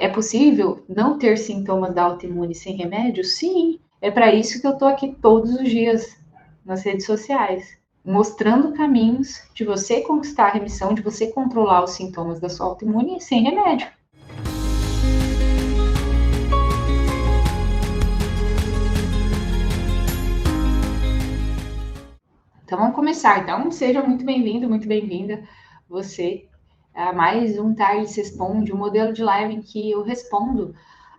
É possível não ter sintomas da autoimune sem remédio? Sim. É para isso que eu estou aqui todos os dias nas redes sociais, mostrando caminhos de você conquistar a remissão, de você controlar os sintomas da sua autoimune sem remédio. Então vamos começar. Então seja muito bem-vindo, muito bem-vinda você a mais um Thales Responde, um modelo de live em que eu respondo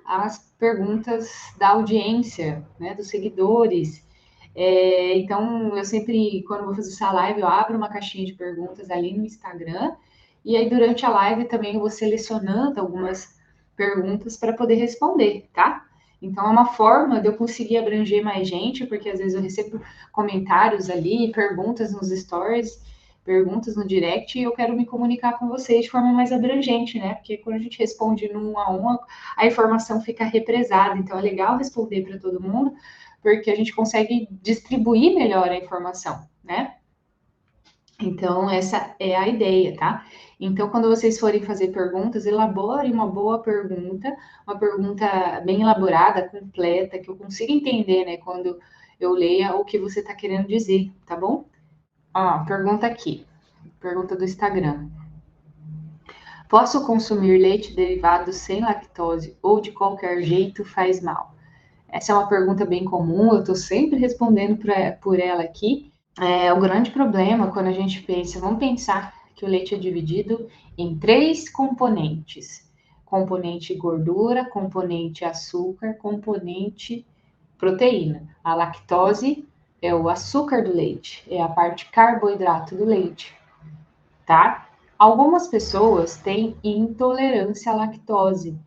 as perguntas da audiência, né, dos seguidores. Então eu sempre, quando vou fazer essa live, eu abro uma caixinha de perguntas ali no Instagram e aí durante a live também eu vou selecionando algumas perguntas para poder responder, tá? Então é uma forma de eu conseguir abranger mais gente, porque às vezes eu recebo comentários ali, perguntas nos stories, perguntas no direct, e eu quero me comunicar com vocês de forma mais abrangente, né? Porque quando a gente responde no 1 a 1, a informação fica represada. Então é legal responder para todo mundo, porque a gente consegue distribuir melhor a informação, né? Então, essa é a ideia, tá? Então, quando vocês forem fazer perguntas, elaborem uma boa pergunta, uma pergunta bem elaborada, completa, que eu consiga entender, né, quando eu leia o que você está querendo dizer, tá bom? Ó, pergunta aqui, pergunta do Instagram. Posso consumir leite derivado sem lactose ou de qualquer jeito faz mal? Essa é uma pergunta bem comum, eu estou sempre respondendo por ela aqui. O grande problema quando a gente pensa, vamos pensar que o leite é dividido em 3 componentes: componente gordura, componente açúcar, componente proteína. A lactose é o açúcar do leite, é a parte carboidrato do leite, tá? Algumas pessoas têm intolerância à lactose,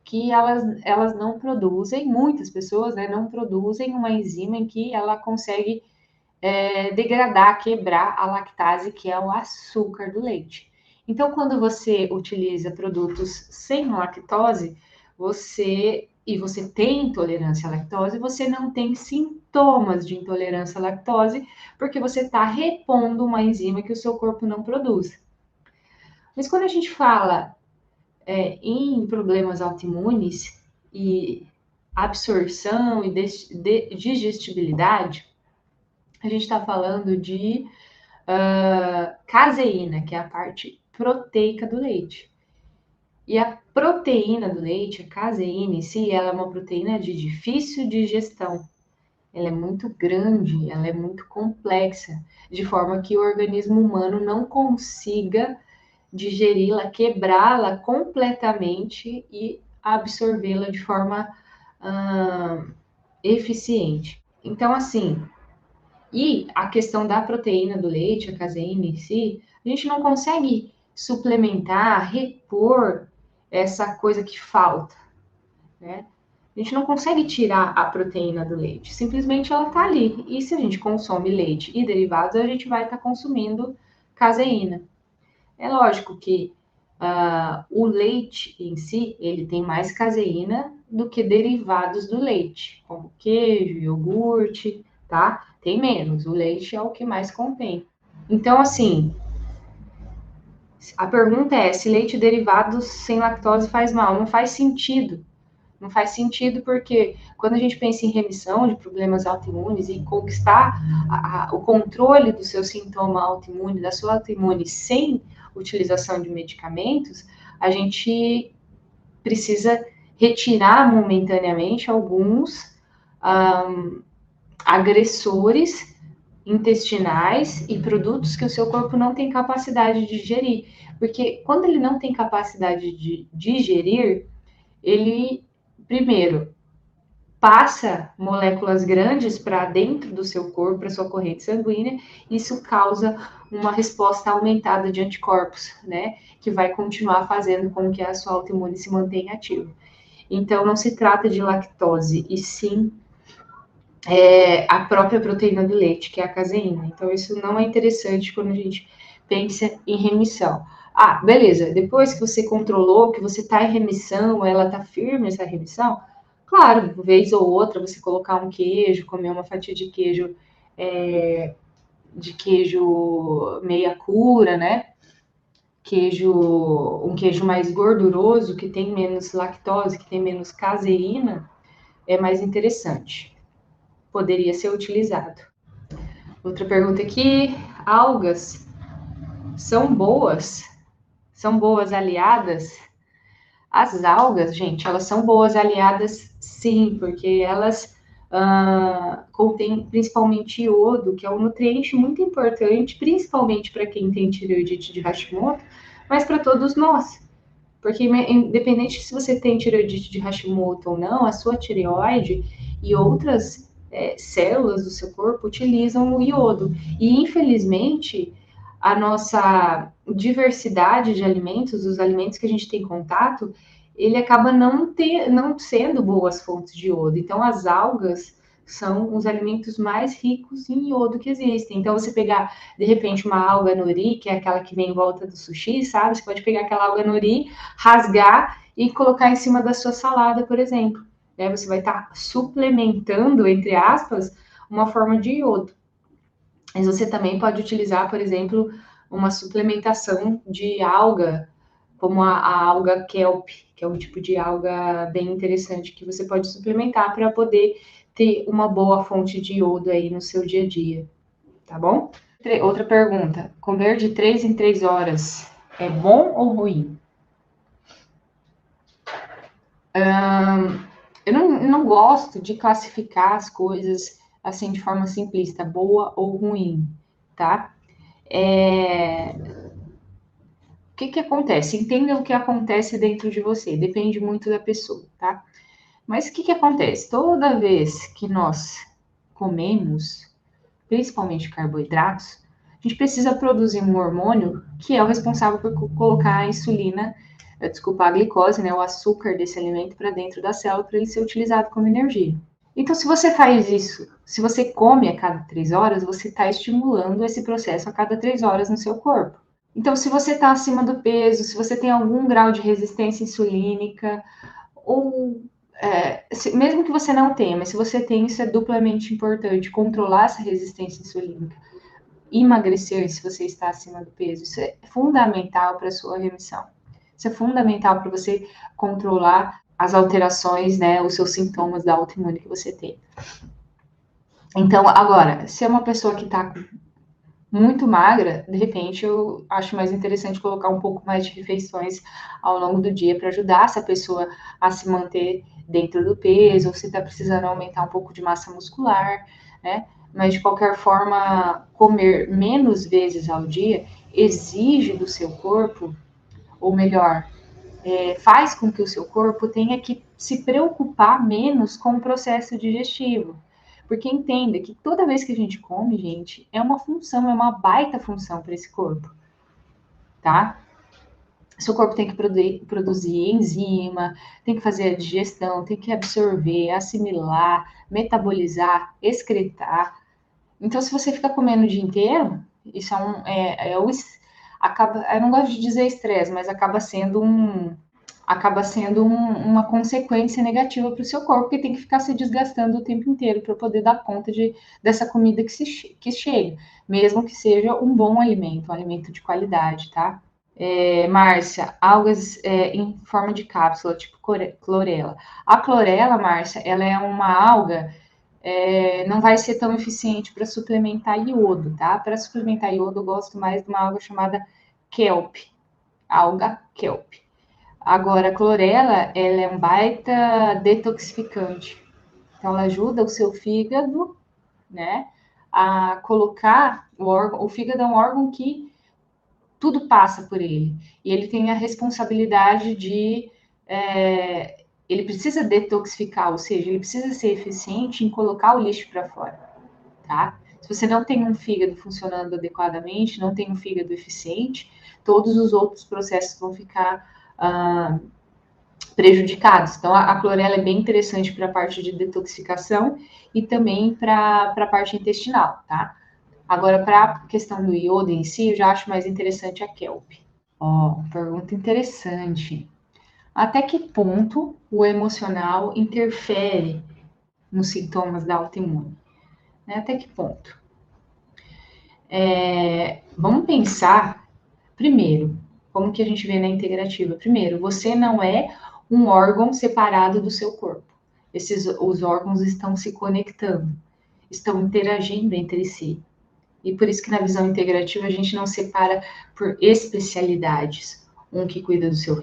que elas não produzem, muitas pessoas, né, não produzem uma enzima em que ela consegue degradar, quebrar a lactase, que é o açúcar do leite. Então, quando você utiliza produtos sem lactose, você tem intolerância à lactose, você não tem sintomas de intolerância à lactose, porque você está repondo uma enzima que o seu corpo não produz. Mas quando a gente fala em problemas autoimunes e absorção e digestibilidade, a gente está falando de caseína, que é a parte proteica do leite. E a proteína do leite, a caseína em si, ela é uma proteína de difícil digestão. Ela é muito grande, ela é muito complexa, de forma que o organismo humano não consiga digeri-la, quebrá-la completamente e absorvê-la de forma eficiente. Então, assim, e a questão da proteína do leite, a caseína em si, a gente não consegue suplementar, repor essa coisa que falta, né? A gente não consegue tirar a proteína do leite, simplesmente ela está ali. E se a gente consome leite e derivados, a gente vai estar consumindo caseína. É lógico que o leite em si, ele tem mais caseína do que derivados do leite, como queijo, iogurte, tá? Tem menos, o leite é o que mais contém. Então, assim, a pergunta é se leite derivado sem lactose faz mal. Não faz sentido. Não faz sentido porque quando a gente pensa em remissão de problemas autoimunes e conquistar o controle do seu sintoma autoimune, da sua autoimune sem utilização de medicamentos, a gente precisa retirar momentaneamente alguns agressores intestinais e produtos que o seu corpo não tem capacidade de digerir. Porque quando ele não tem capacidade de digerir, ele, primeiro, passa moléculas grandes para dentro do seu corpo, para sua corrente sanguínea, isso causa uma resposta aumentada de anticorpos, né? Que vai continuar fazendo com que a sua autoimune se mantenha ativa. Então, não se trata de lactose, e sim a própria proteína do leite, que é a caseína. Então, isso não é interessante quando a gente pensa em remissão. Ah, beleza, depois que você controlou, que você está em remissão, ela está firme essa remissão, claro, vez ou outra você colocar um queijo, comer uma fatia de queijo meia cura, né? um queijo mais gorduroso, que tem menos lactose, que tem menos caseína, é mais interessante. Poderia ser utilizado. Outra pergunta aqui: algas são boas? São boas aliadas? As algas, gente, elas são boas aliadas, sim, porque elas contêm principalmente iodo, que é um nutriente muito importante, principalmente para quem tem tireoidite de Hashimoto, mas para todos nós. Porque, independente se você tem tireoidite de Hashimoto ou não, a sua tireoide e outras células do seu corpo utilizam o iodo. E, infelizmente, a nossa diversidade de alimentos, os alimentos que a gente tem contato, ele acaba não sendo boas fontes de iodo. Então, as algas são os alimentos mais ricos em iodo que existem. Então, você pegar, de repente, uma alga nori, que é aquela que vem em volta do sushi, sabe? Você pode pegar aquela alga nori, rasgar e colocar em cima da sua salada, por exemplo. Aí você vai estar suplementando, entre aspas, uma forma de iodo. Mas você também pode utilizar, por exemplo, uma suplementação de alga, como a alga kelp, que é um tipo de alga bem interessante que você pode suplementar para poder ter uma boa fonte de iodo aí no seu dia a dia, tá bom? Outra pergunta: comer de 3 em 3 horas é bom ou ruim? Eu não gosto de classificar as coisas assim de forma simplista, boa ou ruim, tá? O que acontece? Entenda o que acontece dentro de você, depende muito da pessoa, tá? Mas o que acontece? Toda vez que nós comemos, principalmente carboidratos, a gente precisa produzir um hormônio que é o responsável por colocar a insulina, desculpa, a glicose, né, o açúcar desse alimento para dentro da célula para ele ser utilizado como energia. Então, se você faz isso, se você come a cada 3 horas, você está estimulando esse processo a cada 3 horas no seu corpo. Então, se você está acima do peso, se você tem algum grau de resistência insulínica, ou mesmo que você não tenha, mas se você tem, isso é duplamente importante, controlar essa resistência insulínica. Emagrecer se você está acima do peso, isso é fundamental para a sua remissão. Isso é fundamental para você controlar as alterações, né, os seus sintomas da autoimune que você tem. Então, agora, se é uma pessoa que está muito magra, de repente eu acho mais interessante colocar um pouco mais de refeições ao longo do dia para ajudar essa pessoa a se manter dentro do peso, ou se está precisando aumentar um pouco de massa muscular, né? Mas de qualquer forma, comer menos vezes ao dia exige do seu corpo, ou melhor, faz com que o seu corpo tenha que se preocupar menos com o processo digestivo. Porque entenda que toda vez que a gente come, gente, é uma função, é uma baita função para esse corpo, tá? Seu corpo tem que produzir enzima, tem que fazer a digestão, tem que absorver, assimilar, metabolizar, excretar. Então, se você fica comendo o dia inteiro, isso acaba, eu não gosto de dizer estresse, mas acaba sendo uma consequência negativa para o seu corpo, que tem que ficar se desgastando o tempo inteiro para poder dar conta dessa comida que chega, mesmo que seja um bom alimento, um alimento de qualidade, tá? Márcia, algas em forma de cápsula, tipo clorela. A clorela, Márcia, ela é uma alga, não vai ser tão eficiente para suplementar iodo, tá? Para suplementar iodo, eu gosto mais de uma alga chamada kelp, alga kelp. Agora, a clorela, ela é um baita detoxificante. Então, ela ajuda o seu fígado, né, a colocar o órgão. O fígado é um órgão que tudo passa por ele. E ele tem a responsabilidade de. Ele precisa detoxificar, ou seja, ele precisa ser eficiente em colocar o lixo para fora, tá? Se você não tem um fígado funcionando adequadamente, não tem um fígado eficiente, todos os outros processos vão ficar prejudicados. Então, a clorela é bem interessante para a parte de detoxificação e também para a parte intestinal, tá? Agora, para a questão do iodo em si, eu já acho mais interessante a kelp. Pergunta interessante. Até que ponto o emocional interfere nos sintomas da autoimune? Né? Até que ponto? Vamos pensar, primeiro, Como que a gente vê na integrativa? Primeiro, você não é um órgão separado do seu corpo. Os órgãos estão se conectando, estão interagindo entre si. E por isso que na visão integrativa a gente não separa por especialidades. Um que cuida dos seus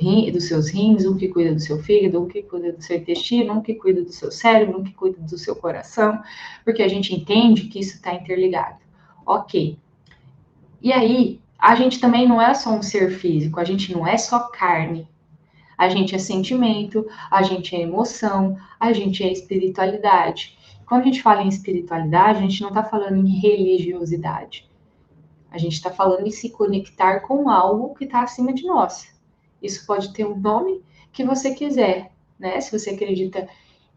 rins, um que cuida do seu fígado, um que cuida do seu intestino, um que cuida do seu cérebro, um que cuida do seu coração, porque a gente entende que isso está interligado. Ok. E aí, a gente também não é só um ser físico, a gente não é só carne. A gente é sentimento, a gente é emoção, a gente é espiritualidade. Quando a gente fala em espiritualidade, a gente não está falando em religiosidade. A gente está falando em se conectar com algo que está acima de nós. Isso pode ter um nome que você quiser, né? Se você acredita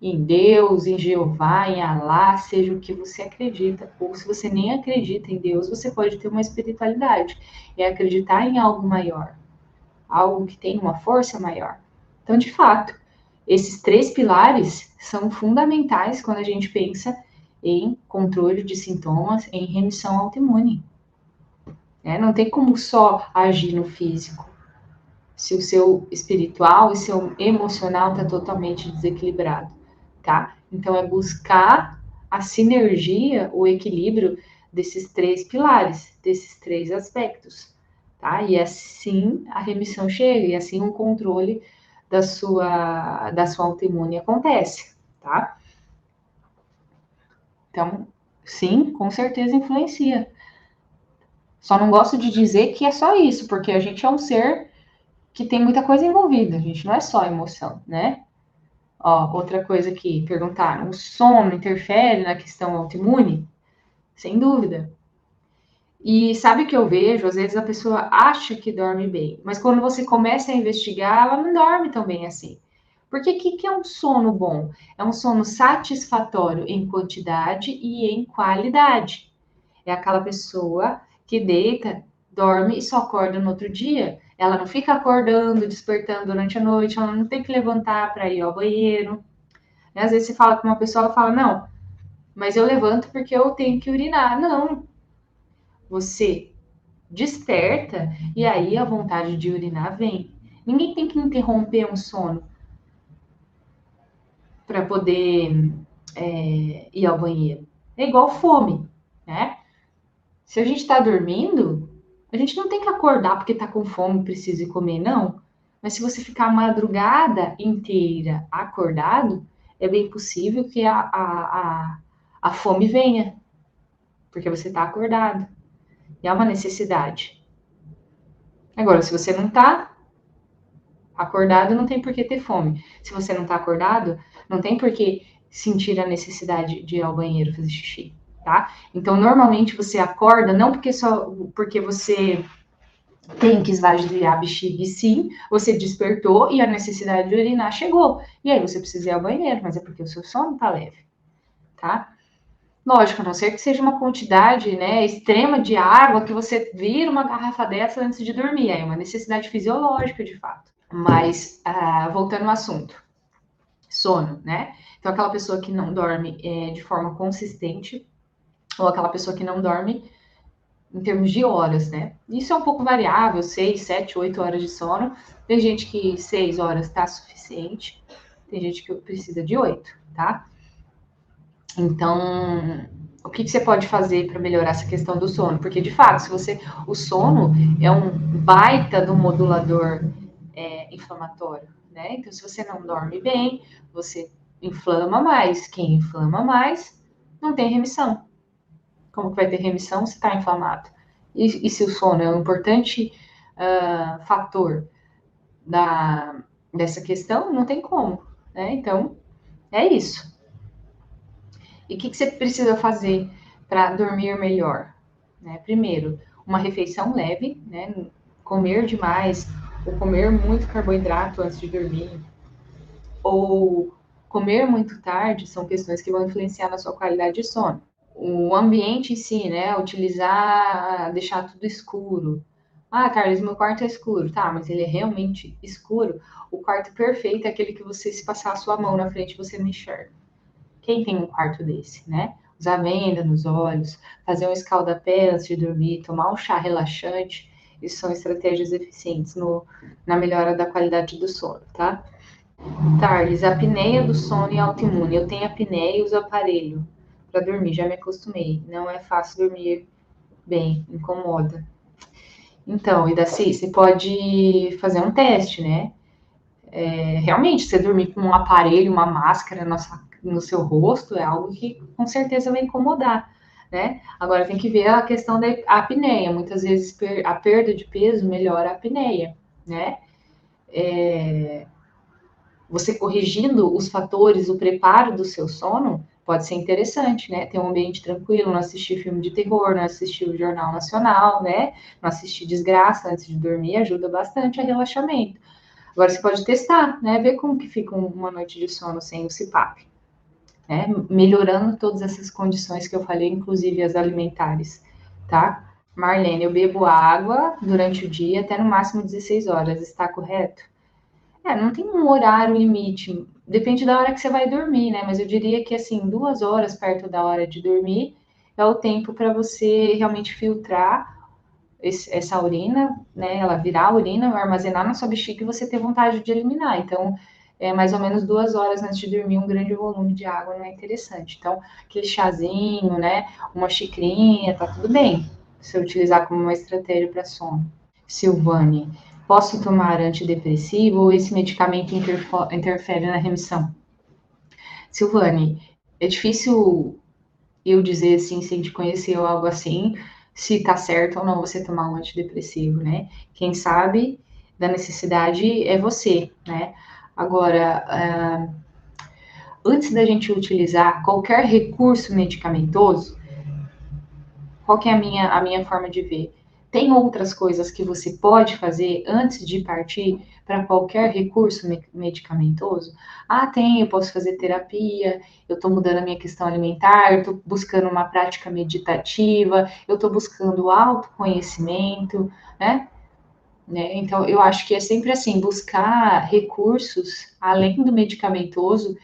em Deus, em Jeová, em Alá, seja o que você acredita, ou se você nem acredita em Deus, você pode ter uma espiritualidade. É acreditar em algo maior, algo que tem uma força maior. Então, de fato, esses 3 pilares são fundamentais quando a gente pensa em controle de sintomas, em remissão autoimune. Não tem como só agir no físico, se o seu espiritual e seu emocional está totalmente desequilibrado, tá? Então, é buscar a sinergia, o equilíbrio desses 3 pilares, desses 3 aspectos, tá? E assim a remissão chega, e assim o controle da sua autoimune acontece, tá? Então, sim, com certeza influencia. Só não gosto de dizer que é só isso, porque a gente é um ser que tem muita coisa envolvida, a gente não é só emoção, né? Ó, outra coisa que perguntaram, o sono interfere na questão autoimune? Sem dúvida. E sabe o que eu vejo? Às vezes a pessoa acha que dorme bem, mas quando você começa a investigar, ela não dorme tão bem assim. Porque o que é um sono bom? É um sono satisfatório em quantidade e em qualidade. É aquela pessoa que deita, dorme e só acorda no outro dia. Ela não fica acordando, despertando durante a noite, ela não tem que levantar para ir ao banheiro. Às vezes você fala com uma pessoa, ela fala, não, mas eu levanto porque eu tenho que urinar. Não, você desperta e aí a vontade de urinar vem. Ninguém tem que interromper um sono para poder ir ao banheiro. É igual fome, né? Se a gente está dormindo, a gente não tem que acordar porque está com fome e precisa ir comer, não. Mas se você ficar a madrugada inteira acordado, é bem possível que a fome venha, porque você está acordado. E é uma necessidade. Agora, se você não está acordado, não tem por que ter fome. Se você não está acordado, não tem por que sentir a necessidade de ir ao banheiro fazer xixi, tá? Então, normalmente você acorda não porque você tem que esvaziar a bexiga, e sim, você despertou e a necessidade de urinar chegou. E aí você precisa ir ao banheiro, mas é porque o seu sono tá leve, tá? Lógico, a não ser que seja uma quantidade, né, extrema de água que você vira uma garrafa dessa antes de dormir. Aí é uma necessidade fisiológica, de fato. Mas, voltando ao assunto, sono, né? Então, aquela pessoa que não dorme de forma consistente, ou aquela pessoa que não dorme em termos de horas, né? Isso é um pouco variável, 6, 7, 8 horas de sono. Tem gente que 6 horas está suficiente, tem gente que precisa de 8, tá? Então, o que você pode fazer para melhorar essa questão do sono? Porque, de fato, o sono é um baita do modulador inflamatório, né? Então, se você não dorme bem, você inflama mais. Quem inflama mais não tem remissão. Como que vai ter remissão se está inflamado? E se o sono é um importante fator dessa questão, não tem como, né? Então, é isso. E o que você precisa fazer para dormir melhor? Né? Primeiro, uma refeição leve, né? Comer demais ou comer muito carboidrato antes de dormir, ou comer muito tarde, são questões que vão influenciar na sua qualidade de sono. O ambiente em si, né? Deixar tudo escuro. Ah, Carlos, meu quarto é escuro. Tá, mas ele é realmente escuro? O quarto perfeito é aquele que você, se passar a sua mão na frente, você não enxerga. Quem tem um quarto desse, né? Usar venda nos olhos, fazer um escaldapé antes de dormir, tomar um chá relaxante. Isso são estratégias eficientes na melhora da qualidade do sono, tá? Tarles, apneia do sono e autoimune. Eu tenho apneia e uso aparelho para dormir, já me acostumei. Não é fácil dormir bem, incomoda. Então, e Daci, você pode fazer um teste, né? Realmente, você dormir com um aparelho, uma máscara no seu rosto é algo que com certeza vai incomodar, né? Agora tem que ver a questão da apneia. Muitas vezes a perda de peso melhora a apneia, né? Você corrigindo os fatores, o preparo do seu sono, pode ser interessante, né? Ter um ambiente tranquilo, não assistir filme de terror, não assistir o Jornal Nacional, né? Não assistir desgraça antes de dormir, ajuda bastante a relaxamento. Agora você pode testar, né? Ver como que fica uma noite de sono sem o CPAP, né? Melhorando todas essas condições que eu falei, inclusive as alimentares, tá? Marlene, eu bebo água durante o dia até no máximo 16 horas, está correto? Não tem um horário limite. Depende da hora que você vai dormir, né? Mas eu diria que, assim, 2 horas perto da hora de dormir é o tempo para você realmente filtrar essa urina, né? Ela virar urina, armazenar na sua bexiga e você ter vontade de eliminar. Então, mais ou menos 2 horas antes de dormir, um grande volume de água não é interessante. Então, aquele chazinho, né? Uma xicrinha, tá tudo bem. Se eu utilizar como uma estratégia para sono. Silvane, posso tomar antidepressivo ou esse medicamento interfere na remissão? Silvane, é difícil eu dizer assim, se a gente conheceu algo assim, se tá certo ou não você tomar um antidepressivo, né? Quem sabe da necessidade é você, né? Agora, antes da gente utilizar qualquer recurso medicamentoso, qual que é a minha forma de ver? Tem outras coisas que você pode fazer antes de partir para qualquer recurso medicamentoso? Ah, tem, eu posso fazer terapia, eu estou mudando a minha questão alimentar, eu estou buscando uma prática meditativa, eu estou buscando autoconhecimento, né? Então, eu acho que é sempre assim, buscar recursos além do medicamentoso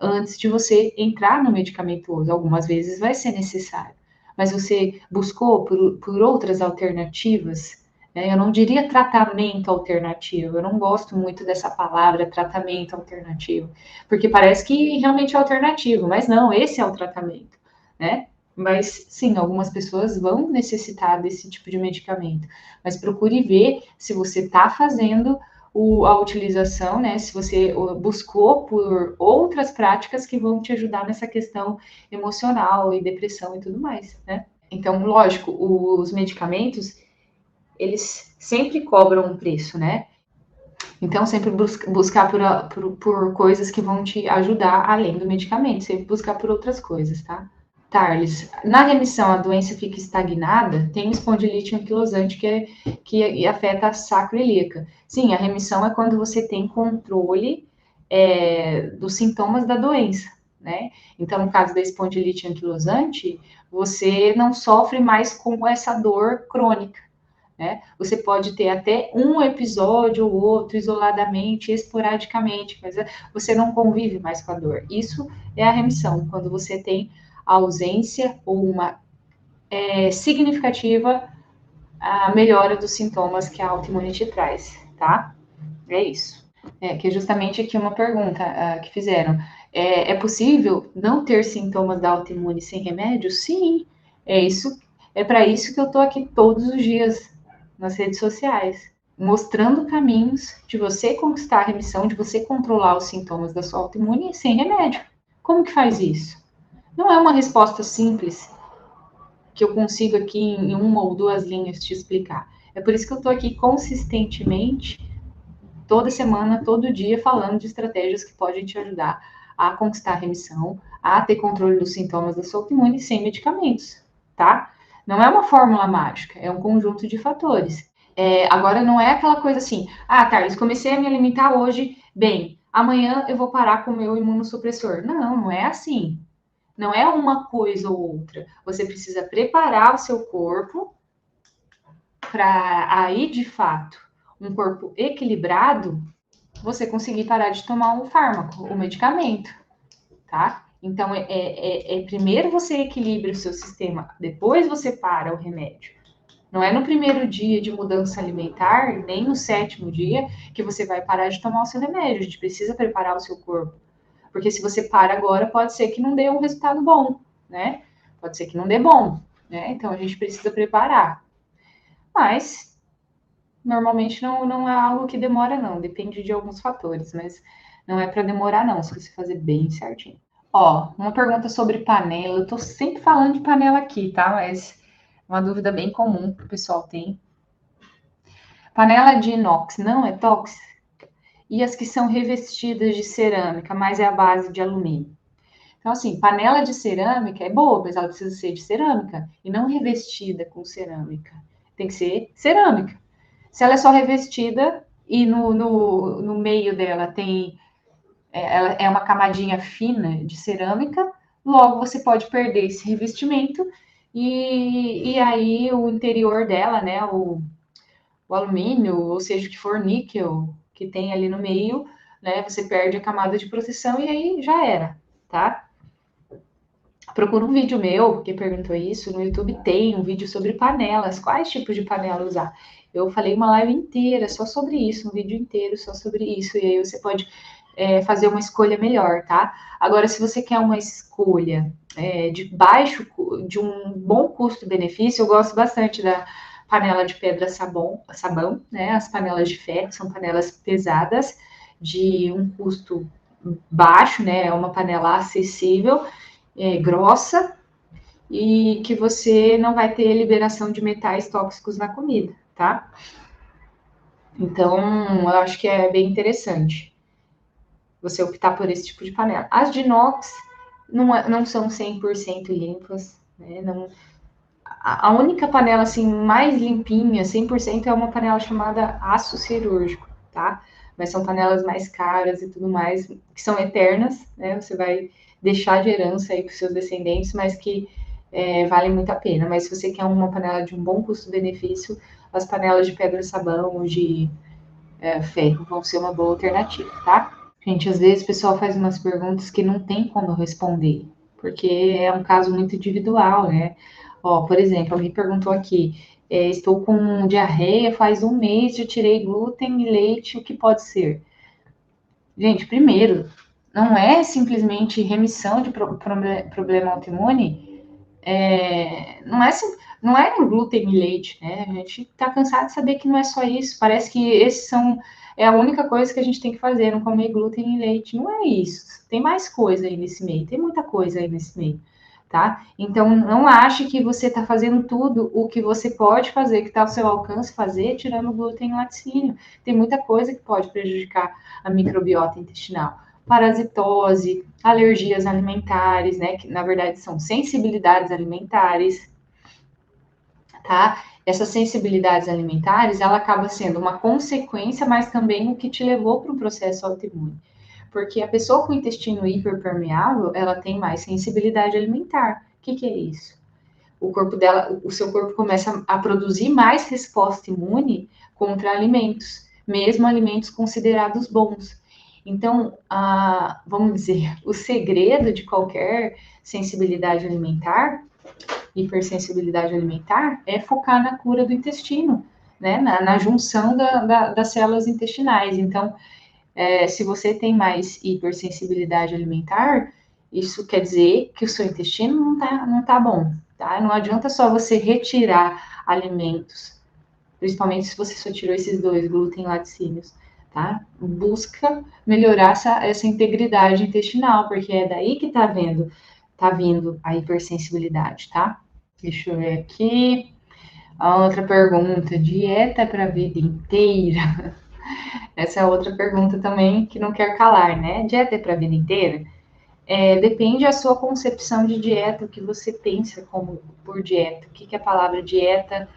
antes de você entrar no medicamentoso. Algumas vezes vai ser necessário, mas você buscou por outras alternativas, né? Eu não diria tratamento alternativo, eu não gosto muito dessa palavra tratamento alternativo, porque parece que realmente é alternativo, mas não, esse é o tratamento, né? Mas sim, algumas pessoas vão necessitar desse tipo de medicamento, mas procure ver se você está fazendo a utilização, né? Se você buscou por outras práticas que vão te ajudar nessa questão emocional e depressão e tudo mais, né? Então, lógico, os medicamentos, eles sempre cobram um preço, né? Então, sempre buscar por coisas que vão te ajudar além do medicamento, sempre buscar por outras coisas, tá? Tarles, na remissão a doença fica estagnada, tem espondilite anquilosante que afeta a sacroiliaca. Sim, a remissão é quando você tem controle dos sintomas da doença, né? Então, no caso da espondilite anquilosante, você não sofre mais com essa dor crônica, né? Você pode ter até um episódio ou outro isoladamente, esporadicamente, mas você não convive mais com a dor. Isso é a remissão, quando você tem a ausência ou uma significativa a melhora dos sintomas que a autoimmunidade traz, tá? É isso. Que é justamente aqui uma pergunta que fizeram. É possível não ter sintomas da autoimune sem remédio? Sim, é isso. É para isso que eu tô aqui todos os dias nas redes sociais, mostrando caminhos de você conquistar a remissão, de você controlar os sintomas da sua autoimune sem remédio. Como que faz isso? Não é uma resposta simples que eu consigo aqui em uma ou duas linhas te explicar. É por isso que eu estou aqui consistentemente, toda semana, todo dia, falando de estratégias que podem te ajudar a conquistar a remissão, a ter controle dos sintomas da sua autoimune sem medicamentos, tá? Não é uma fórmula mágica, é um conjunto de fatores. Agora, não é aquela coisa assim, Thales, comecei a me alimentar hoje, bem, amanhã eu vou parar com o meu imunossupressor. Não, não é assim. Não é uma coisa ou outra. Você precisa preparar o seu corpo para aí, de fato, um corpo equilibrado, você conseguir parar de tomar o fármaco, o medicamento, tá? Então, primeiro você equilibra o seu sistema, depois você para o remédio. Não é no primeiro dia de mudança alimentar, nem no 7º dia, que você vai parar de tomar o seu remédio. A gente precisa preparar o seu corpo. Porque se você para agora, pode ser que não dê um resultado bom, né? Pode ser que não dê bom, né? Então a gente precisa preparar. Mas normalmente não é algo que demora, não. Depende de alguns fatores, mas não é para demorar, não, se você fazer bem certinho. Ó, uma pergunta sobre panela. Eu tô sempre falando de panela aqui, tá? Mas é uma dúvida bem comum que o pessoal tem. Panela de inox não é tóxica? E as que são revestidas de cerâmica, mas é a base de alumínio? Então, assim, panela de cerâmica é boa, mas ela precisa ser de cerâmica e não revestida com cerâmica. Tem que ser cerâmica. Se ela é só revestida e no meio dela tem ela é uma camadinha fina de cerâmica, logo você pode perder esse revestimento e aí o interior dela, né, o alumínio, ou seja, o que for níquel que tem ali no meio, né, você perde a camada de proteção e aí já era, tá? Procura um vídeo meu que perguntou isso. No YouTube tem um vídeo sobre panelas, quais tipos de panela usar. Eu falei uma live inteira só sobre isso, um vídeo inteiro só sobre isso. E aí você pode fazer uma escolha melhor, tá? Agora, se você quer uma escolha de um bom custo-benefício, eu gosto bastante da panela de pedra sabão, né? As panelas de ferro são panelas pesadas de um custo baixo, né? É uma panela acessível, grossa e que você não vai ter liberação de metais tóxicos na comida, tá? Então, eu acho que é bem interessante você optar por esse tipo de panela. As de inox não são 100% limpas, né? Não, a única panela assim mais limpinha, 100%, é uma panela chamada aço cirúrgico, tá? Mas são panelas mais caras e tudo mais, que são eternas, né? Você vai deixar de herança aí para os seus descendentes, mas que valem muito a pena. Mas se você quer uma panela de um bom custo-benefício, as panelas de pedra-sabão ou de ferro vão ser uma boa alternativa, tá? Gente, às vezes o pessoal faz umas perguntas que não tem como eu responder, porque é um caso muito individual, né? Ó, por exemplo, alguém perguntou aqui: estou com diarreia faz um mês, já tirei glúten e leite, o que pode ser? Gente, primeiro, não é simplesmente remissão de problema autoimune, não é, não é no glúten e leite, né? A gente tá cansado de saber que não é só isso. Parece que é a única coisa que a gente tem que fazer, não comer glúten e leite. Não é isso. Tem mais coisa aí nesse meio, tem muita coisa aí nesse meio, tá? Então, não ache que você está fazendo tudo o que você pode fazer, que está ao seu alcance fazer, tirando o glúten e laticínio. Tem muita coisa que pode prejudicar a microbiota intestinal. Parasitose, alergias alimentares, né? Que na verdade são sensibilidades alimentares, tá? Essas sensibilidades alimentares, ela acaba sendo uma consequência, mas também o que te levou para um processo autoimune. Porque a pessoa com intestino hiperpermeável, ela tem mais sensibilidade alimentar. O que é isso? O corpo dela, o seu corpo começa a produzir mais resposta imune contra alimentos, mesmo alimentos considerados bons. Então, vamos dizer, o segredo de qualquer sensibilidade alimentar, hipersensibilidade alimentar, é focar na cura do intestino, né? Na junção das células intestinais. Então, se você tem mais hipersensibilidade alimentar, isso quer dizer que o seu intestino não tá bom, tá? Não adianta só você retirar alimentos, principalmente se você só tirou esses dois, glúten e laticínios, tá? Busca melhorar essa integridade intestinal, porque é daí que tá vindo a hipersensibilidade, tá? Deixa eu ver aqui. A outra pergunta: dieta para a vida inteira? Essa é outra pergunta também que não quer calar, né? Dieta é para a vida inteira? Depende da sua concepção de dieta, o que você pensa como por dieta, o que a palavra dieta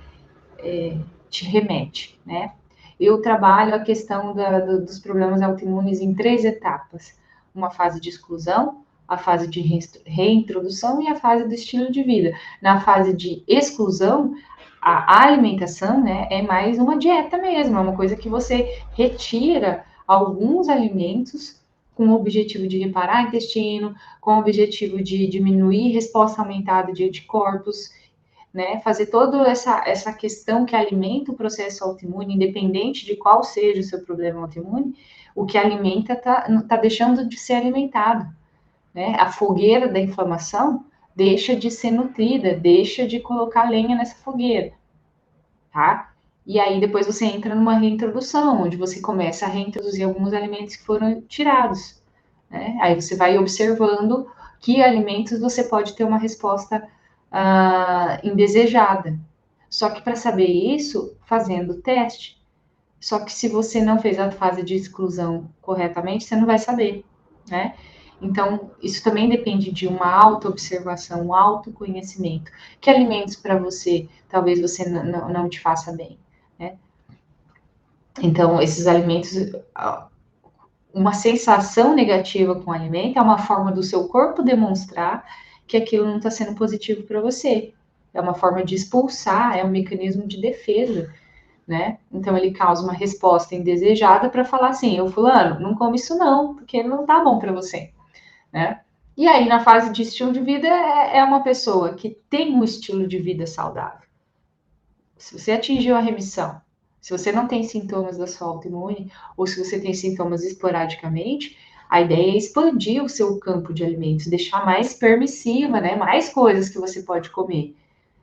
te remete, né? Eu trabalho a questão dos problemas autoimunes em 3 etapas: uma fase de exclusão, a fase de reintrodução e a fase do estilo de vida. Na fase de exclusão, a alimentação, né, é mais uma dieta mesmo, é uma coisa que você retira alguns alimentos com o objetivo de reparar o intestino, com o objetivo de diminuir resposta aumentada de anticorpos, né? Fazer toda essa questão que alimenta o processo autoimune, independente de qual seja o seu problema autoimune, o que alimenta tá deixando de ser alimentado, né? A fogueira da inflamação deixa de ser nutrida, deixa de colocar lenha nessa fogueira, tá? E aí depois você entra numa reintrodução, onde você começa a reintroduzir alguns alimentos que foram tirados, né? Aí você vai observando que alimentos você pode ter uma resposta indesejada. Só que para saber isso, fazendo o teste. Só que se você não fez a fase de exclusão corretamente, você não vai saber, né? Então, isso também depende de uma auto-observação, um autoconhecimento. Que alimentos para você, talvez você não te faça bem, né? Então, esses alimentos, uma sensação negativa com o alimento é uma forma do seu corpo demonstrar que aquilo não está sendo positivo para você. É uma forma de expulsar, é um mecanismo de defesa, né? Então ele causa uma resposta indesejada para falar assim, eu fulano, não come isso não, porque não tá bom para você, né? E aí na fase de estilo de vida é uma pessoa que tem um estilo de vida saudável. Se você atingiu a remissão, se você não tem sintomas da sua autoimune, ou se você tem sintomas esporadicamente, a ideia é expandir o seu campo de alimentos, deixar mais permissiva, né? Mais coisas que você pode comer.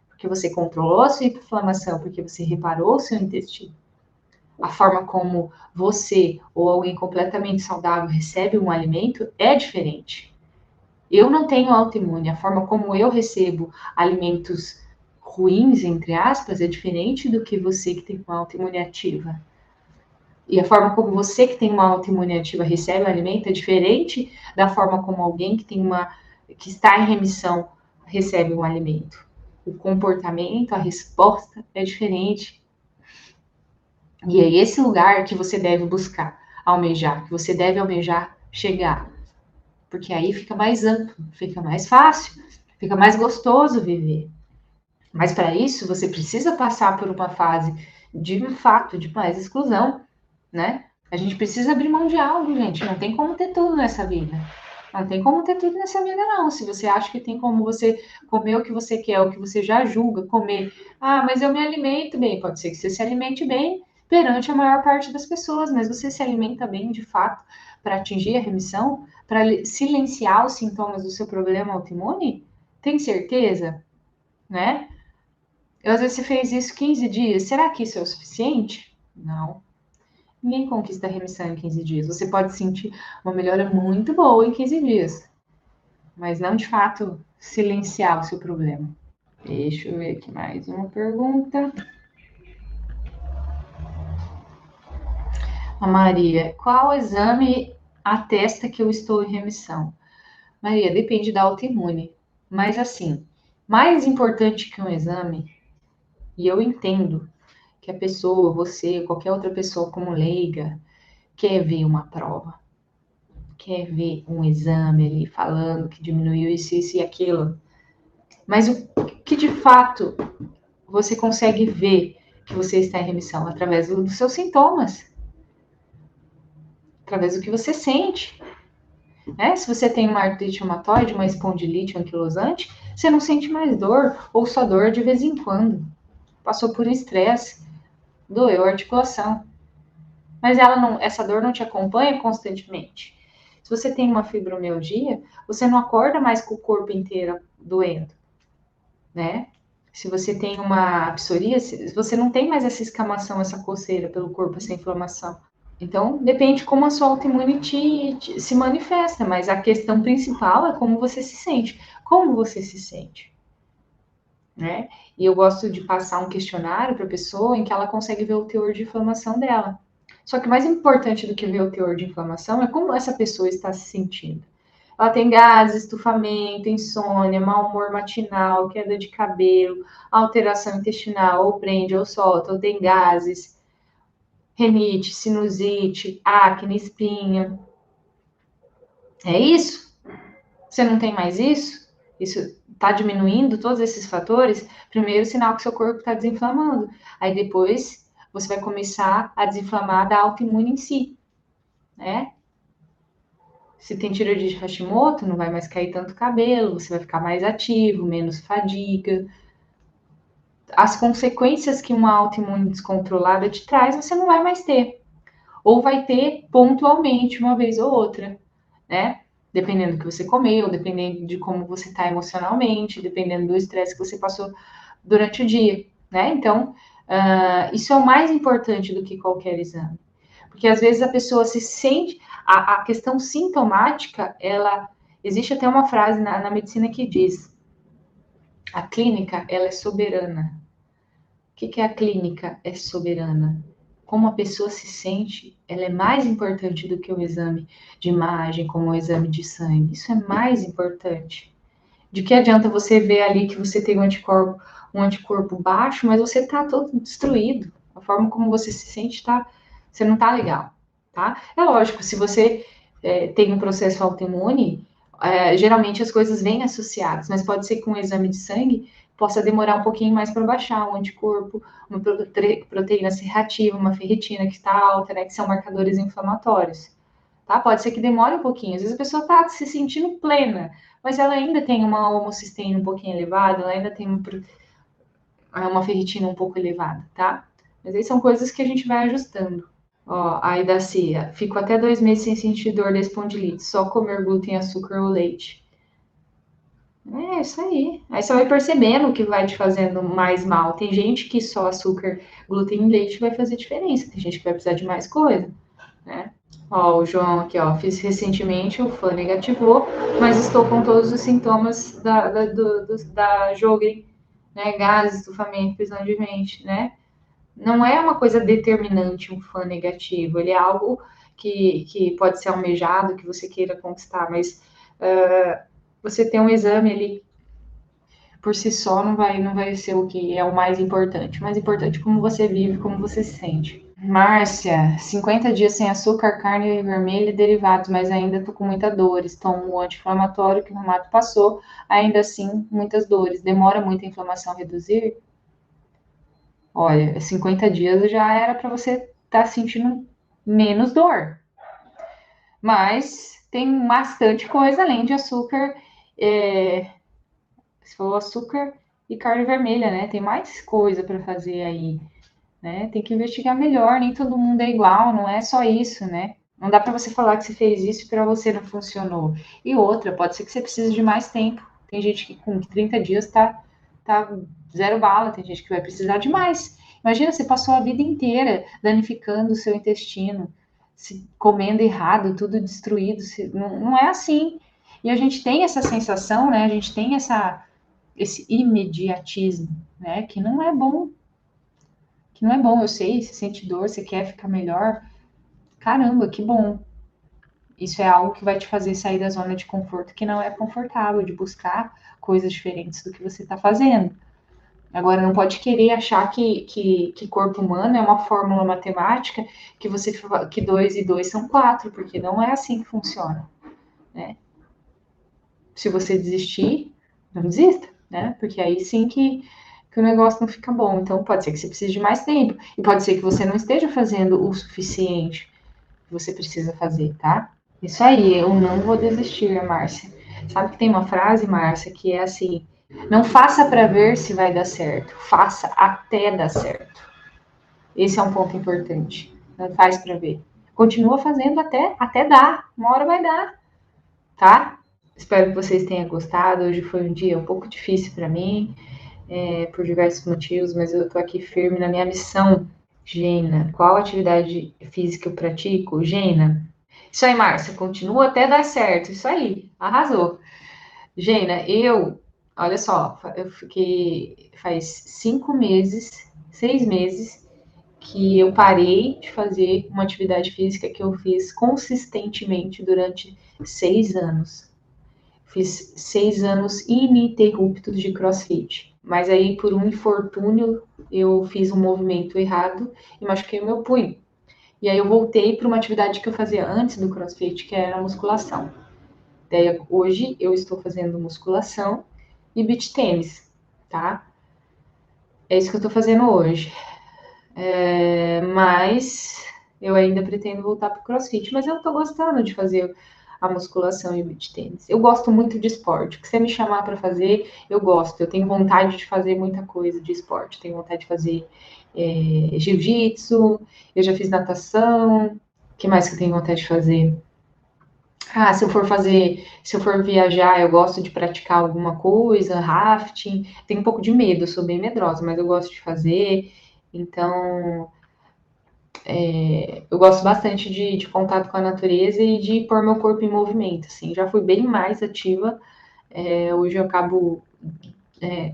Porque você controlou a sua inflamação, porque você reparou o seu intestino. A forma como você ou alguém completamente saudável recebe um alimento é diferente. Eu não tenho autoimune, a forma como eu recebo alimentos ruins, entre aspas, é diferente do que você que tem uma autoimune ativa. E a forma como você que tem uma autoimune ativa recebe o alimento é diferente da forma como alguém que está em remissão recebe um alimento. O comportamento, a resposta é diferente. E é esse lugar que você deve buscar, almejar, que você deve almejar chegar. Porque aí fica mais amplo, fica mais fácil, fica mais gostoso viver. Mas para isso você precisa passar por uma fase de fato de mais exclusão, né? A gente precisa abrir mão de algo, gente. Não tem como ter tudo nessa vida. Não tem como ter tudo nessa vida, não. Se você acha que tem como você comer o que você quer, o que você já julga comer. Ah, mas eu me alimento bem. Pode ser que você se alimente bem perante a maior parte das pessoas, mas você se alimenta bem de fato para atingir a remissão, para silenciar os sintomas do seu problema autoimune? Tem certeza? Né? Às vezes você fez isso 15 dias. Será que isso é o suficiente? Não. Ninguém conquista a remissão em 15 dias. Você pode sentir uma melhora muito boa em 15 dias, mas não de fato silenciar o seu problema. Deixa eu ver aqui mais uma pergunta. A Maria, qual exame atesta que eu estou em remissão? Maria, depende da autoimune. Mas assim, mais importante que um exame, e eu entendo que a pessoa, você, qualquer outra pessoa como leiga, quer ver uma prova, quer ver um exame ali falando que diminuiu isso e aquilo. Mas o que de fato você consegue ver que você está em remissão? Através dos seus sintomas, através do que você sente. Né? Se você tem uma artrite reumatoide, uma espondilite, um anquilosante, você não sente mais dor, ou só dor de vez em quando. Passou por estresse, doeu a articulação. Mas essa dor não te acompanha constantemente. Se você tem uma fibromialgia, você não acorda mais com o corpo inteiro doendo, né? Se você tem uma psoríase, você não tem mais essa escamação, essa coceira pelo corpo, essa inflamação. Então, depende como a sua autoimune se manifesta, mas a questão principal é como você se sente. Como você se sente, né? E eu gosto de passar um questionário para a pessoa em que ela consegue ver o teor de inflamação dela. Só que mais importante do que ver o teor de inflamação é como essa pessoa está se sentindo. Ela tem gases, estufamento, insônia, mau humor matinal, queda de cabelo, alteração intestinal, ou prende ou solta, ou tem gases, renite, sinusite, acne, espinha. É isso? Você não tem mais isso? Isso está diminuindo todos esses fatores? Primeiro sinal que seu corpo está desinflamando. Aí depois você vai começar a desinflamar da autoimune em si, né? Se tem tireoidite de Hashimoto, não vai mais cair tanto cabelo, você vai ficar mais ativo, menos fadiga. as consequências que uma autoimune descontrolada te traz, você não vai mais ter. Ou vai ter pontualmente, uma vez ou outra, né? Dependendo do que você comeu, dependendo de como você está emocionalmente, dependendo do estresse que você passou durante o dia, né? Então, isso é o mais importante do que qualquer exame. Porque às vezes a pessoa se sente. A questão sintomática, ela. Existe até uma frase na medicina que diz: a clínica, ela é soberana. O que é a clínica? É soberana. Como a pessoa se sente, ela é mais importante do que o exame de imagem, como o exame de sangue. Isso é mais importante. De que adianta você ver ali que você tem um anticorpo baixo, mas você está todo destruído. A forma como você se sente, você não está legal, tá? É lógico, se você tem um processo autoimune, geralmente as coisas vêm associadas, mas pode ser que um exame de sangue possa demorar um pouquinho mais para baixar um anticorpo, uma proteína C reativa, uma ferritina que está alta, né, que são marcadores inflamatórios. Tá? Pode ser que demore um pouquinho. Às vezes a pessoa está se sentindo plena, mas ela ainda tem uma homocisteína um pouquinho elevada, ela ainda tem uma ferritina um pouco elevada, tá? Mas aí são coisas que a gente vai ajustando. Ó, aí da CIA, fico até 2 meses sem sentir dor da espondilite, só comer glúten, açúcar ou leite. É isso aí. Aí você vai percebendo o que vai te fazendo mais mal. Tem gente que só açúcar, glúten e leite vai fazer diferença. Tem gente que vai precisar de mais coisa, né? Ó, o João aqui, ó, fiz recentemente, o FAN negativou, mas estou com todos os sintomas da Jogren, né? Gases, estufamento, prisão de ventre, né? Não é uma coisa determinante um FAN negativo, ele é algo que pode ser almejado, que você queira conquistar, mas você ter um exame ali por si só não vai ser o que é o mais importante. O mais importante é como você vive, como você se sente. Márcia, 50 dias sem açúcar, carne vermelha e derivados, mas ainda tô com muitas dores. Tomo o anti-inflamatório que o reumato passou, ainda assim, muitas dores. Demora muito a inflamação a reduzir? Olha, 50 dias já era para você estar sentindo menos dor. Mas tem bastante coisa além de açúcar. Você falou açúcar e carne vermelha, né? Tem mais coisa para fazer aí, né? Tem que investigar melhor, nem todo mundo é igual, não é só isso, né? Não dá para você falar que você fez isso e para você não funcionou. E outra, pode ser que você precise de mais tempo. Tem gente que com 30 dias tá zero bala, tem gente que vai precisar de mais. Imagina, você passou a vida inteira danificando o seu intestino, se comendo errado, tudo destruído. Não é assim. E a gente tem essa sensação, né? A gente tem esse imediatismo, né? Que não é bom. Que não é bom, eu sei, você sente dor, você quer ficar melhor. Caramba, que bom. Isso é algo que vai te fazer sair da zona de conforto, que não é confortável, de buscar coisas diferentes do que você está fazendo. Agora, não pode querer achar que corpo humano é uma fórmula matemática que 2 e 2 são 4, porque não é assim que funciona, né? Se você desistir, não desista, né? Porque aí sim que o negócio não fica bom. Então, pode ser que você precise de mais tempo. E pode ser que você não esteja fazendo o suficiente que você precisa fazer, tá? Isso aí, eu não vou desistir, Márcia. Sabe que tem uma frase, Márcia, que é assim: não faça para ver se vai dar certo, faça até dar certo. Esse é um ponto importante. Não faz para ver. Continua fazendo até dar. Uma hora vai dar, tá? Espero que vocês tenham gostado. Hoje foi um dia um pouco difícil para mim, por diversos motivos, mas eu tô aqui firme na minha missão. Gena, qual atividade física eu pratico? Gena. Isso aí, Márcia, continua até dar certo. Isso aí, arrasou. Gena, olha só, eu fiquei faz 5 meses, 6 meses, que eu parei de fazer uma atividade física que eu fiz consistentemente durante 6 anos. Fiz 6 anos ininterruptos de CrossFit. Mas aí, por um infortúnio, eu fiz um movimento errado e machuquei o meu punho. E aí eu voltei para uma atividade que eu fazia antes do CrossFit, que era a musculação. Daí hoje eu estou fazendo musculação e beach tênis, tá? É isso que eu estou fazendo hoje. Mas eu ainda pretendo voltar para o CrossFit, mas eu estou gostando de fazer a musculação e o beach tênis. Eu gosto muito de esporte. O que você me chamar para fazer, eu gosto. Eu tenho vontade de fazer muita coisa de esporte. Tenho vontade de fazer jiu-jitsu, eu já fiz natação. O que mais que eu tenho vontade de fazer? Ah, se eu for viajar, eu gosto de praticar alguma coisa, rafting. Tenho um pouco de medo, eu sou bem medrosa, mas eu gosto de fazer. Então, eu gosto bastante de contato com a natureza e de pôr meu corpo em movimento, assim. Já fui bem mais ativa, hoje eu acabo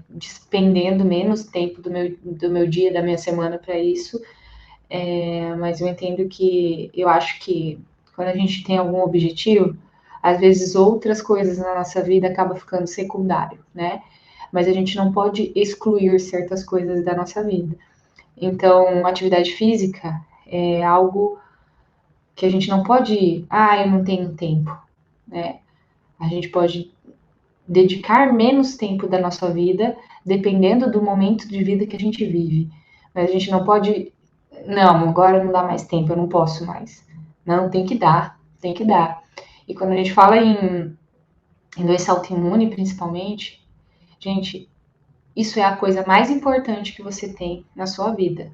despendendo menos tempo do meu dia, da minha semana para isso, mas eu entendo que, eu acho que quando a gente tem algum objetivo, às vezes outras coisas na nossa vida acabam ficando secundário, né? Mas a gente não pode excluir certas coisas da nossa vida. Então, atividade física é algo que a gente não pode, eu não tenho tempo, né? A gente pode dedicar menos tempo da nossa vida, dependendo do momento de vida que a gente vive. Mas a gente não pode, não, agora não dá mais tempo, eu não posso mais. Não, tem que dar, tem que dar. E quando a gente fala em doença autoimune, principalmente, gente, isso é a coisa mais importante que você tem na sua vida.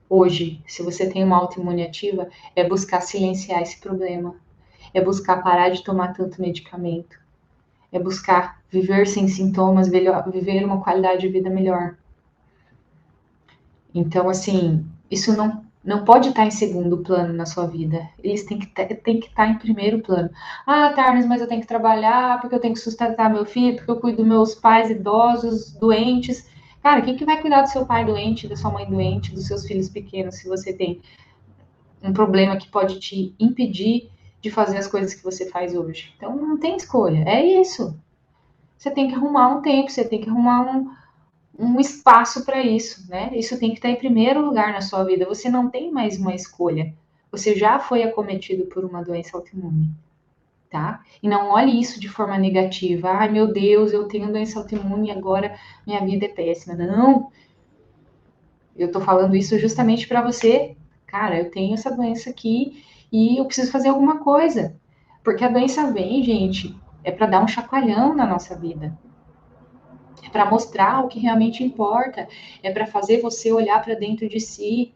Hoje, se você tem uma autoimune ativa, é buscar silenciar esse problema, é buscar parar de tomar tanto medicamento, é buscar viver sem sintomas, viver uma qualidade de vida melhor. Então, assim, isso não pode estar em segundo plano na sua vida. Eles têm que estar em primeiro plano. Ah, Tarmes, mas eu tenho que trabalhar, porque eu tenho que sustentar meu filho, porque eu cuido dos meus pais idosos, doentes. Cara, quem que vai cuidar do seu pai doente, da sua mãe doente, dos seus filhos pequenos, se você tem um problema que pode te impedir de fazer as coisas que você faz hoje? Então, não tem escolha. É isso. Você tem que arrumar um tempo, você tem que arrumar um espaço para isso, né? Isso tem que estar em primeiro lugar na sua vida. Você não tem mais uma escolha. Você já foi acometido por uma doença autoimune, tá? E não olhe isso de forma negativa. Ai, meu Deus, eu tenho doença autoimune e agora minha vida é péssima. Não. Eu tô falando isso justamente para você. Cara, eu tenho essa doença aqui e eu preciso fazer alguma coisa. Porque a doença vem, gente, é para dar um chacoalhão na nossa vida. É para mostrar o que realmente importa, é para fazer você olhar para dentro de si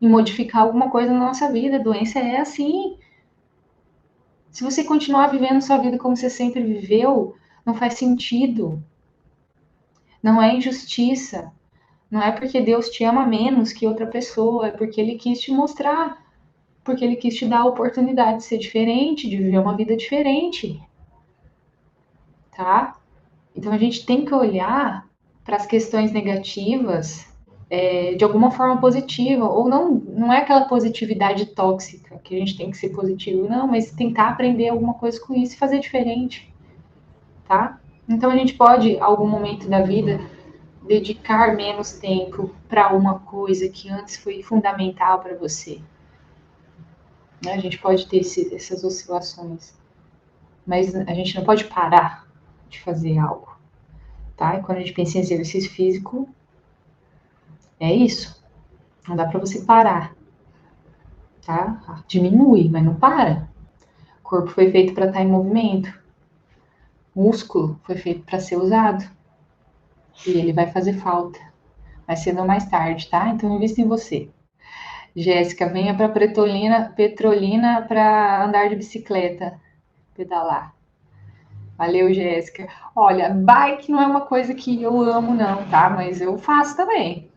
e modificar alguma coisa na nossa vida. A doença é assim. Se você continuar vivendo sua vida como você sempre viveu, não faz sentido. Não é injustiça. Não é porque Deus te ama menos que outra pessoa, é porque Ele quis te mostrar, porque Ele quis te dar a oportunidade de ser diferente, de viver uma vida diferente, tá? Então a gente tem que olhar para as questões negativas de alguma forma positiva, ou não é aquela positividade tóxica que a gente tem que ser positivo, não, mas tentar aprender alguma coisa com isso e fazer diferente, tá? Então a gente pode, em algum momento da vida, dedicar menos tempo para uma coisa que antes foi fundamental para você. Né? A gente pode ter essas oscilações, mas a gente não pode parar de fazer algo, tá? E quando a gente pensa em exercício físico, é isso. Não dá para você parar, tá? Diminui, mas não para. O corpo foi feito para estar em movimento. O músculo foi feito para ser usado. E ele vai fazer falta. Mais cedo ou mais tarde, tá? Então invista em você. Jéssica, venha para Petrolina para andar de bicicleta, pedalar. Valeu, Jéssica. Olha, bike não é uma coisa que eu amo, não, tá? Mas eu faço também.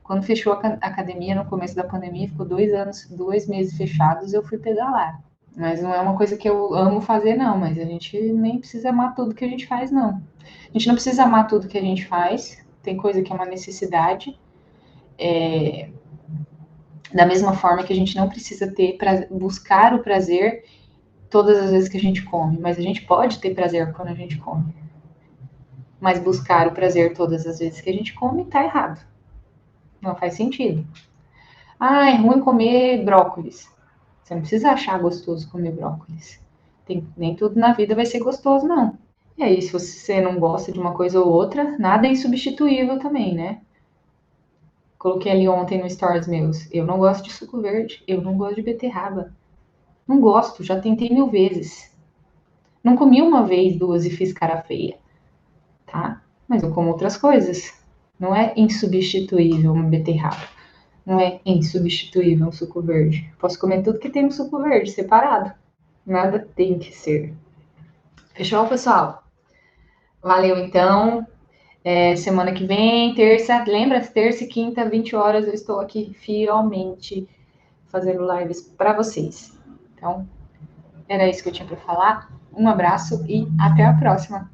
Quando fechou a academia no começo da pandemia, ficou 2 anos, 2 meses fechados, eu fui pedalar. Mas não é uma coisa que eu amo fazer, não. Mas a gente nem precisa amar tudo que a gente faz, não. A gente não precisa amar tudo que a gente faz. Tem coisa que é uma necessidade. Da mesma forma que a gente não precisa buscar o prazer todas as vezes que a gente come. Mas a gente pode ter prazer quando a gente come. Mas buscar o prazer todas as vezes que a gente come tá errado. Não faz sentido. Ah, é ruim comer brócolis. Você não precisa achar gostoso comer brócolis. Nem tudo na vida vai ser gostoso, não. E aí, se você não gosta de uma coisa ou outra, nada é insubstituível também, né? Coloquei ali ontem no Stories meus. Eu não gosto de suco verde, eu não gosto de beterraba. Não gosto, já tentei 1000 vezes. Não comi uma vez, duas e fiz cara feia, tá? Mas eu como outras coisas. Não é insubstituível uma beterraba. Não é insubstituível um suco verde. Posso comer tudo que tem no suco verde, separado. Nada tem que ser. Fechou, pessoal? Valeu, então. Semana que vem, terça, lembra? Terça e quinta, 20 horas, eu estou aqui fielmente fazendo lives para vocês. Então, era isso que eu tinha para falar. Um abraço e até a próxima.